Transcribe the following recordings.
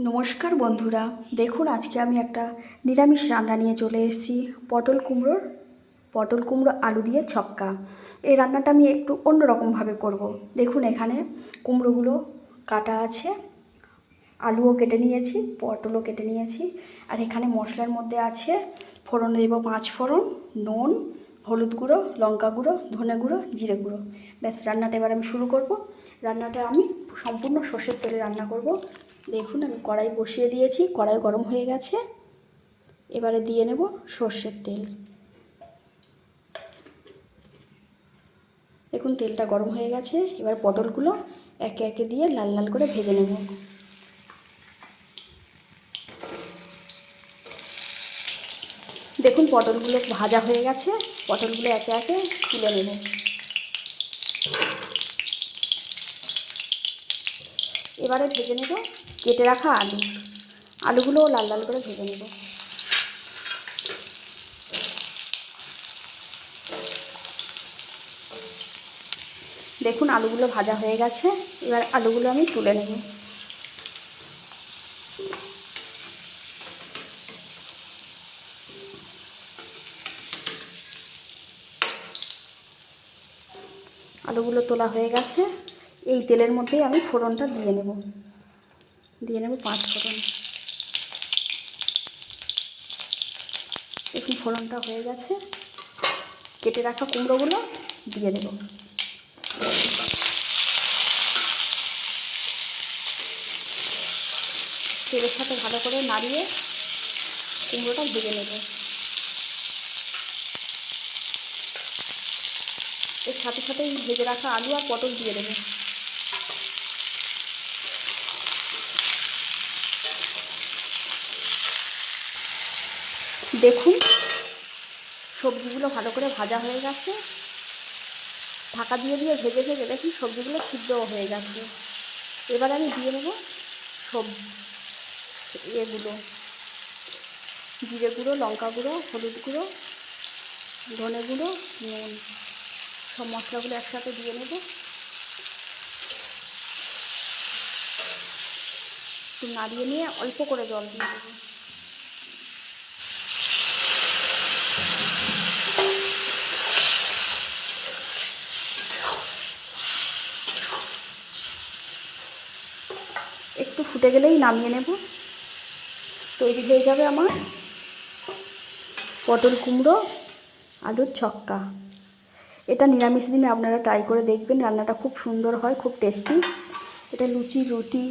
নমস্কার বন্ধুরা, দেখুন আজকে আমি একটা নিরামিষ রান্না নিয়ে চলে এসেছি। পটল কুমড়ো আলু দিয়ে ছক্কা। এই রান্নাটা আমি একটু অন্যরকমভাবে করব। দেখুন এখানে কুমড়োগুলো কাটা আছে, আলুও কেটে নিয়েছি, পটলও কেটে নিয়েছি। আর এখানে মশলার মধ্যে আছে ফোড়ন দেব 5 ফোড়ন, নুন, হলুদ গুঁড়ো, লঙ্কা গুঁড়ো, ধনে গুঁড়ো, জিরে গুঁড়ো। ব্যাস, রান্নাটা এবার আমি শুরু করব। রান্নাটা আমি সম্পূর্ণ সর্ষের তেলে রান্না করব। দেখুন আমি কড়াই বসিয়ে দিয়েছি, কড়াই গরম হয়ে গেছে। এবারে দিয়ে নেব সর্ষের তেল। দেখুন তেলটা গরম হয়ে গেছে। এবার পটলগুলো একে একে দিয়ে লাল লাল করে ভেজে নেব। দেখুন পটলগুলো ভাজা হয়ে গেছে, পটলগুলো একে একে তুলে নেব। এবারে ভেজে নেব কেটে রাখা আলুগুলোও লাল লাল করে ভেজে নেব। দেখুন আলুগুলো ভাজা হয়ে গেছে। এবার আলুগুলো আমি তুলে নেব। আলুগুলো তোলা হয়ে গেছে। এই তেলের মধ্যেই আমি ফোড়নটা দিয়ে নেব 5 ফোড়ন। দেখুন ফোড়নটা হয়ে গেছে। কেটে রাখা কুমড়োগুলো দিয়ে দেব। তেলের সাথে ভালো করে নাড়িয়ে কুমড়োটা ভেজে নেব। এর সাথে সাথে ভেজে রাখা আলু আর পটল দিয়ে দেব। দেখুন সবজিগুলো ভালো করে ভাজা হয়ে গেছে। ঢাকা দিয়ে দিয়ে ভেজে ভেজে দেখুন সবজিগুলো সিদ্ধও হয়ে গেছে। এবার আমি দিয়ে নেব এগুলো জিরে গুঁড়ো, লঙ্কা গুঁড়ো, হলুদ গুঁড়ো, ধনে গুঁড়ো, নুন, সব মশলাগুলো একসাথে দিয়ে নেব। একটু নাড়িয়ে নিয়ে অল্প করে জল দিয়ে দেবো। একটু ফুটে গেলেই নামিয়ে নেব। তৈরি হয়ে যাবে আমার পটল কুমড়ো আলুর ছক্কা। এটা নিরামিষ দিনে আপনারা ট্রাই করে দেখবেন। রান্নাটা খুব সুন্দর হয়, খুব টেস্টি। এটা লুচি, রুটি,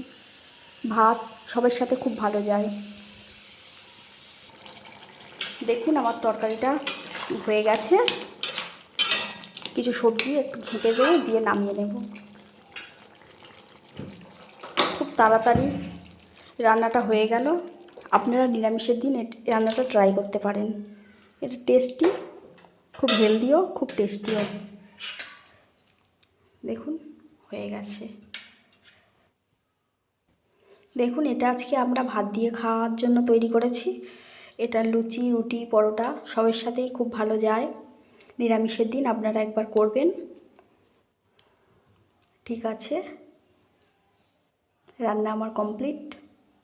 ভাত সবের সাথে খুব ভালো যায়। দেখুন আমার তরকারিটা হয়ে গেছে। কিছু সবজি একটু ঘেঁটে দিয়ে নামিয়ে নেব। খুব তাড়াতাড়ি রান্নাটা হয়ে গেল। আপনারা নিরামিষের দিন রান্নাটা ট্রাই করতে পারেন। এটা টেস্টি, খুব হেলদিও, খুব টেস্টিও। দেখুন হয়ে গেছে। দেখুন এটা আজকে আমরা ভাত দিয়ে খাওয়ার জন্য তৈরি করেছি। এটা লুচি, রুটি, পরোটা সবের সাথেই খুব ভালো যায়। নিরামিষের দিন আপনারা একবার করবেন। ঠিক আছে, রান্না আমার কমপ্লিট।